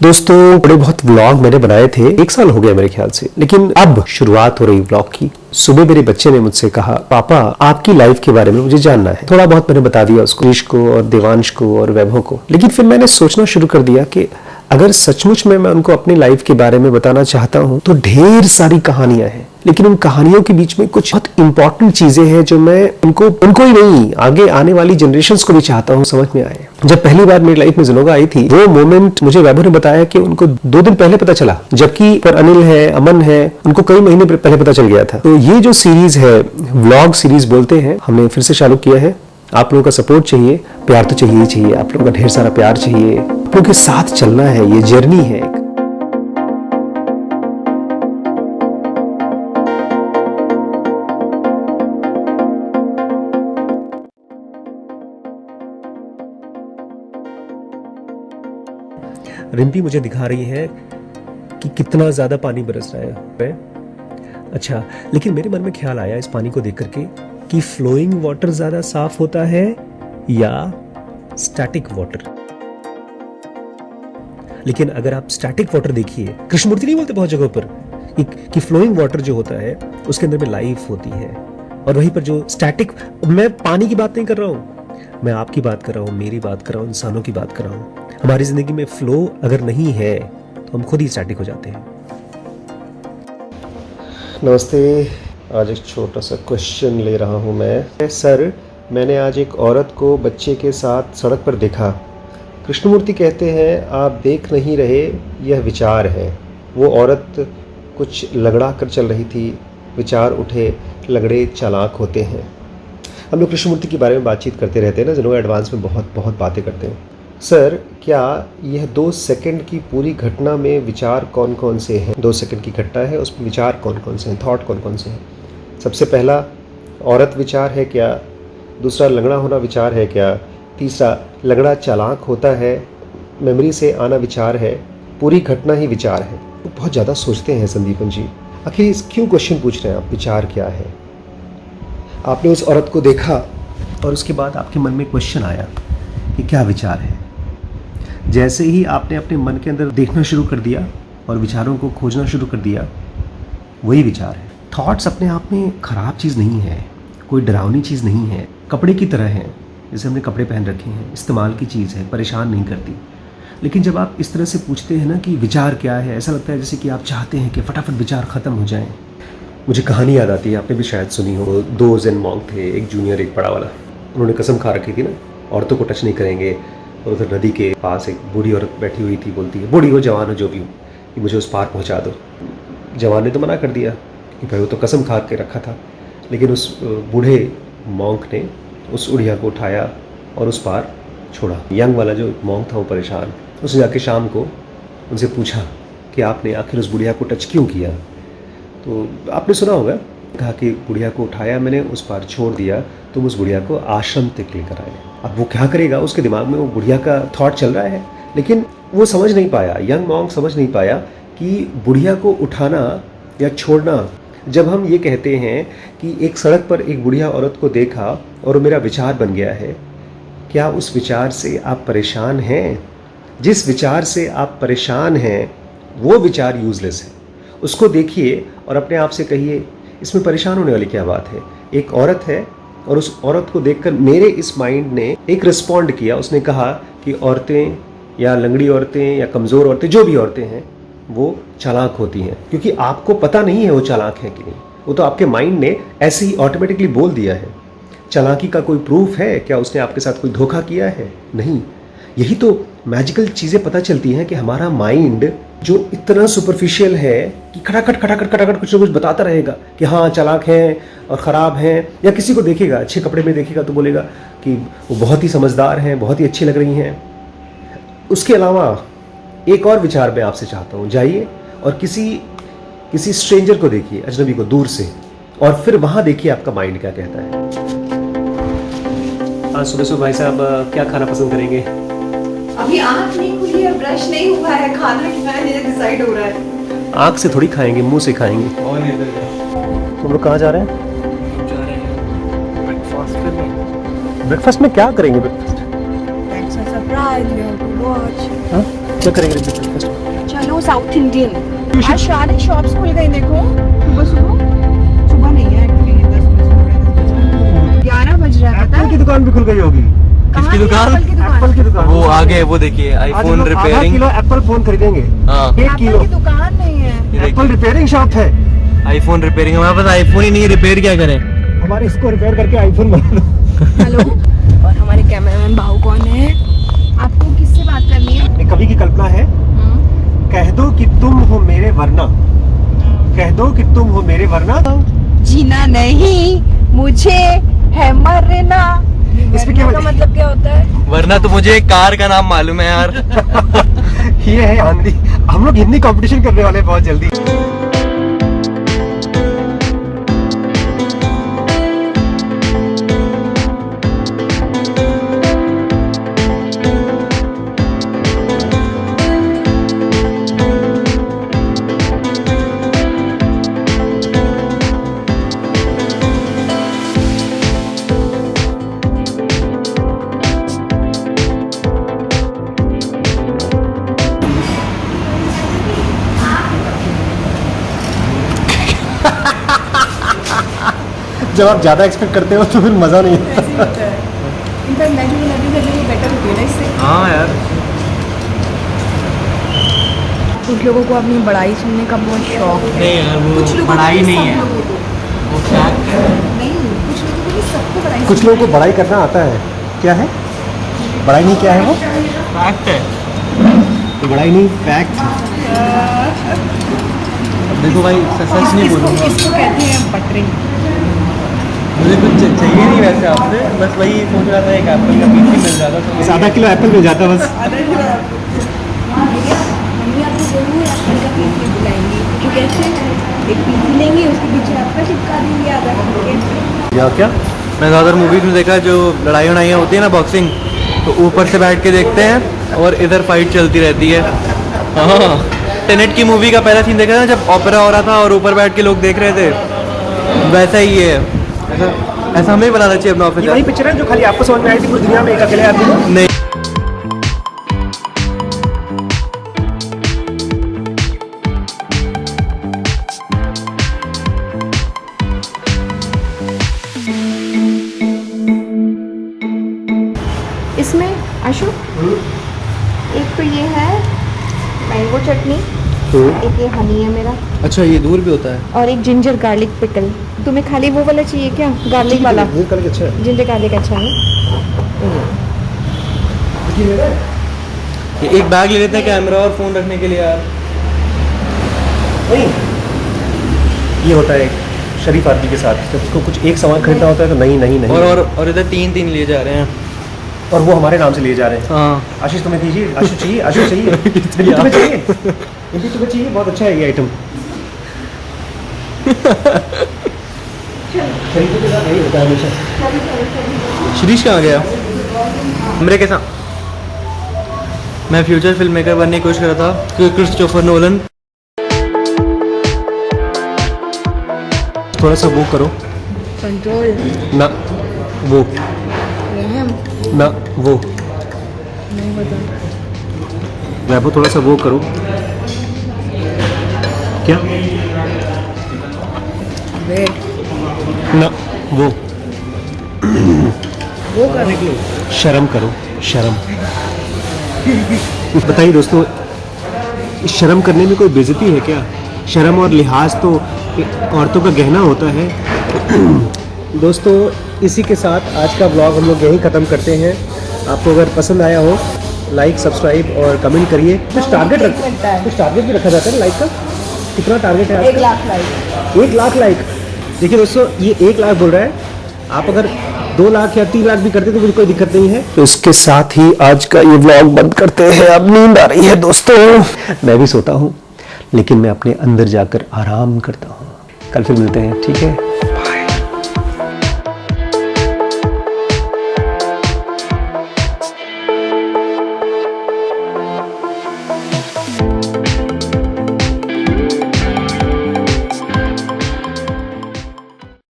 दोस्तों बड़े बहुत व्लॉग मैंने बनाए थे, 1 साल हो गया मेरे ख्याल से, लेकिन अब शुरुआत हो रही व्लॉग की। सुबह मेरे बच्चे ने मुझसे कहा, पापा आपकी लाइफ के बारे में मुझे जानना है। थोड़ा बहुत मैंने बता दिया उसको, ईश को और देवांश को और वैभव को। लेकिन फिर मैंने सोचना शुरू कर दिया कि अगर सचमुच में मैं उनको अपनी लाइफ के बारे में बताना चाहता हूं तो ढेर सारी कहानियां हैं, लेकिन उन कहानियों के बीच में कुछ बहुत इंपॉर्टेंट चीजें हैं जो मैं उनको ही नहीं, आगे आने वाली जनरेशंस को भी चाहता हूं समझ में आए। जब पहली बार मेरी लाइफ में जिनोगा आई थी, वो मोमेंट मुझे वैभव ने बताया कि उनको 2 दिन पहले पता चला, जबकि पर अनिल है, अमन है, उनको कई महीने पहले पता चल गया था। तो ये जो सीरीज है, व्लॉग सीरीज बोलते हैं, हमने फिर से चालू किया है। आप लोगों का सपोर्ट चाहिए, प्यार तो चाहिए ही चाहिए, आप लोगों का ढेर सारा प्यार चाहिए, आप लोगों के साथ चलना है, ये जर्नी है। रिम्पी मुझे दिखा रही है कि कितना ज्यादा पानी बरस रहा है। अच्छा, लेकिन मेरे मन में ख्याल आया इस पानी को देख करके कि फ्लोइंग वाटर ज्यादा साफ होता है या स्टैटिक वाटर। लेकिन अगर आप स्टैटिक वाटर देखिए, कृष्णमूर्ति नहीं बोलते बहुत जगहों पर कि फ्लोइंग वाटर जो होता है उसके अंदर में लाइफ होती है, और वहीं पर जो स्टैटिक, मैं पानी की बात नहीं कर रहा हूं, मैं आपकी बात कर रहा हूं, मेरी बात कर रहा हूं, इंसानों की बात कर रहा हूं। हमारी जिंदगी में फ्लो अगर नहीं है तो हम खुद ही स्टैटिक हो जाते हैं। नमस्ते, आज एक छोटा सा क्वेश्चन ले रहा हूं मैं। सर, मैंने आज एक औरत को बच्चे के साथ सड़क पर देखा। कृष्णमूर्ति कहते हैं आप देख नहीं रहे, यह विचार है। वो औरत कुछ लगड़ा कर चल रही थी, विचार उठे, लगड़े चालाक होते हैं। हम लोग कृष्णमूर्ति के बारे में बातचीत करते रहते हैं ना, जिन्होंने एडवांस में बहुत बातें करते हैं। सर, क्या यह 2 सेकंड की पूरी घटना में विचार कौन कौन से हैं? 2 सेकंड की घटना है, उसमें विचार कौन कौन से हैं, थॉट कौन कौन से हैं? सबसे पहला, औरत विचार है क्या? दूसरा, लगड़ा होना विचार है क्या? तीसरा, लगड़ा चालाक होता है, मेमोरी से आना विचार है, पूरी घटना ही विचार है। तो बहुत ज़्यादा सोचते हैं संदीपन जी। आखिर क्यों क्वेश्चन पूछ रहे हैं आप, विचार क्या है? आपने उस औरत को देखा और उसके बाद आपके मन में क्वेश्चन आया कि क्या विचार है। जैसे ही आपने अपने मन के अंदर देखना शुरू कर दिया और विचारों को खोजना शुरू कर दिया, वही विचार है। थॉट्स अपने आप में खराब चीज़ नहीं है, कोई डरावनी चीज़ नहीं है, कपड़े की तरह है। जैसे हमने कपड़े पहन रखे हैं, इस्तेमाल की चीज़ है, परेशान नहीं करती। लेकिन जब आप इस तरह से पूछते हैं ना कि विचार क्या है, ऐसा लगता है जैसे कि आप चाहते हैं कि फटाफट विचार ख़त्म हो जाएं। मुझे कहानी याद आती है, आपने भी शायद सुनी हो। 2 ज़ेन मॉन्क थे, एक जूनियर एक बड़ा वाला। उन्होंने कसम खा रखी थी ना, औरतों को टच नहीं करेंगे। और उधर नदी के पास एक बूढ़ी औरत बैठी हुई थी, बोलती है, बूढ़ी हो जवान हो जो भी हो, कि मुझे उस पार पहुंचा दो। जवान ने तो मना कर दिया कि भाई वो तो कसम खा के रखा था। लेकिन उस बूढ़े मॉन्क ने उस बुढ़िया को उठाया और उस पार छोड़ा। यंग वाला जो मॉन्क था वो परेशान, उसने जाके शाम को उनसे पूछा कि आपने आखिर उस बुढ़िया को टच क्यों किया? तो आपने सुना होगा, कहा कि बुढ़िया को उठाया मैंने, उस पार छोड़ दिया, तुम उस बुढ़िया को आश्रम तक लेकर आए। अब वो क्या करेगा, उसके दिमाग में वो बुढ़िया का थॉट चल रहा है, लेकिन वो समझ नहीं पाया, यंग मॉन्क समझ नहीं पाया कि बुढ़िया को उठाना या छोड़ना। जब हम ये कहते हैं कि एक सड़क पर एक बुढ़िया औरत को देखा और मेरा विचार बन गया है, क्या उस विचार से आप परेशान हैं? जिस विचार से आप परेशान हैं वो विचार यूजलेस है। उसको देखिए और अपने आप से कहिए, इसमें परेशान होने वाली क्या बात है? एक औरत है और उस औरत को देखकर मेरे इस माइंड ने एक रिस्पॉन्ड किया। उसने कहा कि औरतें या लंगड़ी औरतें या कमज़ोर औरतें, जो भी औरतें हैं, वो चालाक होती हैं। क्योंकि आपको पता नहीं है वो चालाक है कि नहीं, वो तो आपके माइंड ने ऐसे ही ऑटोमेटिकली बोल दिया है। चालाकी का कोई प्रूफ है क्या? उसने आपके साथ कोई धोखा किया है? नहीं। यही तो मैजिकल चीज़ें पता चलती हैं कि हमारा माइंड जो इतना सुपरफिशियल है कि खटाखट कुछ ना कुछ बताता रहेगा कि हाँ चालाक हैं और ख़राब हैं, या किसी को देखेगा अच्छे कपड़े में देखेगा तो बोलेगा कि वो बहुत ही समझदार हैं, बहुत ही अच्छी लग रही हैं। उसके अलावा एक और विचार मैं आपसे चाहता हूँ, जाइए और किसी स्ट्रेंजर को देखिए, अजनबी को, दूर से, और फिर वहाँ देखिए आपका माइंड क्या कहता है। आज सुबह भाई साहब क्या खाना पसंद करेंगे? अभी आँख नहीं खुली है, ब्रश नहीं हुआ है, खाना क्या है ये डिसाइड हो रहा है। आँख से थोड़ी खाएंगे, मुंह से खाएंगे। तुम लोग कहाँ जा रहे हैं? जा रहे हैं ब्रेकफास्ट करने। ब्रेकफास्ट में क्या करेंगे? Breakfast That's a surprise, you have to watch. हाँ? क्या करेंगे फर्स्ट? चलो साउथ इंडियन। आज सारे शॉप्स खुल गए देखो। सुबह नहीं है एक्चुअली, 10 बज 11 बज रहा है पता एप्पल है। की दुकान भी खुल गई होगी। किसकी दुकान? एप्पल की दुकान। वो आगे वो देखिए आज हम आईफोन लोग आधा रिपेयरिंग। किलो एप्पल फोन खरीदेंगे। हाँ 1 किलो एप्पल की दुकान नहीं है। एप्पल रिपेयरिंग शॉप है। IPhone repairing. हमारे पास आईफोन ही नहीं है, रिपेयर क्या करें? हमारे इसको रिपेयर करके आईफोन बना दो। हेलो। और हमारे कैमरामैन भाऊ कौन है? आपको किससे बात करनी है? एक कवि की कल्पना है, कह दो कि तुम हो मेरे वरना, कह दो कि तुम हो मेरे वरना। जीना नहीं मुझे है मरना। इसमें क्या का मतलब क्या होता है? वरना तो मुझे एक कार का नाम मालूम है यार। ये है हिंदी। हम लोग हिंदी कंपटीशन करने वाले हैं बहुत जल्दी। जब आप ज्यादा एक्सपेक्ट करते हो तो फिर मजा नहीं आता। इनफैक्ट मैं जो लगी करने वो बेटर होती है ना इससे। हाँ यार कुछ लोगों को अपनी बड़ाई सुनने का बहुत शौक है। नहीं यार वो कुछ लोगों को बड़ाई नहीं, नहीं सब है, लोगों को। वो फैक्ट है। नहीं, कुछ लोगों को नहीं, सबको बड़ाई कुछ लोगों को बड़ाई करना आता है। क्या है बड़ाई? नहीं क्या है वो? फैक्ट है। तो बड़ाई नहीं फैक्ट। देखो भाई सच नहीं बोलूँगा, इसको कहते हैं बटरिंग। मुझे कुछ चाहिए नहीं वैसे आपसे, बस वही सोच रहा था एक एप्पल का पीस मिल जाता तो बस आधा किलो एप्पल मिल जाता बस। मम्मी आपको जरूर एप्पल का पीस नहीं बुलाएंगी, क्योंकि कैसे एक पीस लेंगे उसके पीछे एप्पल चिपका देंगे आधा करके। या क्या? मैं ज़्यादातर मूवीज में देखा जो लड़ाई वड़ाइयाँ होती है ना बॉक्सिंग, तो ऊपर से बैठ के देखते हैं और इधर फाइट चलती रहती है। हाँ टेनेट की मूवी का पहला सीन देखा था जब ओपेरा हो रहा था और ऊपर बैठ के लोग देख रहे थे, वैसा ही है। ऐसा हमें ही बनाना चाहिए अपना ये वही ऑफिस। पिक्चर है जो खाली आपको समझ में आई थी पूरी दुनिया में एक अकेले आदमी को? नहीं इसमें आशु एक तो ये है मैंगो चटनी, एक ये हनी है मेरा, अच्छा ये दूर भी होता है। और एक जिंजर गार्लिक पिकल। तुम्हें खाली वो वाला चाहिए क्या? गार्लिक वाला? अच्छा है। जिंजर गार्लिक अच्छा है। ये एक बैग ले लेते हैं कैमरा और फ़ोन रखने के लिए यार। नहीं ये होता है एक शरीफ आदमी के साथ, जब उसको कुछ एक सामान खरीदना होता है तो नहीं नहीं नहीं। और इधर तीन लिए जा रहे हैं। और वो हमारे नाम से लिए जा रहे हैं। हाँ आशीष तुम्हें दीजिए, आशीष चाहिए, आशीष चाहिए, ये भी तुम्हें चाहिए, ये भी तुम्हें चाहिए, बहुत अच्छा है ये आइटम। खरीदने के साथ यही होता है हमेशा। शिरीष कहाँ गया? मेरे के साथ मैं फ्यूचर फिल्म मेकर बनने की कोशिश कर रहा था, क्रिस्टोफर नोलन। थोड़ा सा वो करो कंट्रोल ना, वो रहम ना, वो नहीं बता। वैभव थोड़ा सा वो करो। क्या? वेट ना वो करने के लिए शर्म करो, शर्म। बताइए दोस्तों, इस शर्म करने में कोई बेइज्जती है क्या? शर्म और लिहाज तो औरतों का गहना होता है। दोस्तों इसी के साथ आज का ब्लॉग हम लोग यहीं ख़त्म करते हैं। आपको अगर पसंद आया हो लाइक, सब्सक्राइब और कमेंट करिए। कुछ टारगेट भी रखा जाता है लाइक का? कितना टारगेट है? 1 लाख लाइक। 1 लाख लाइक। देखिए दोस्तों ये 1 लाख बोल रहा है, आप अगर 2 लाख या 3 लाख भी करते तो मुझे कोई दिक्कत नहीं है। तो इसके साथ ही आज का ये व्लॉग बंद करते हैं। अब नींद आ रही है दोस्तों, मैं भी सोता हूँ लेकिन मैं अपने अंदर जाकर आराम करता हूँ। कल फिर मिलते हैं, ठीक है?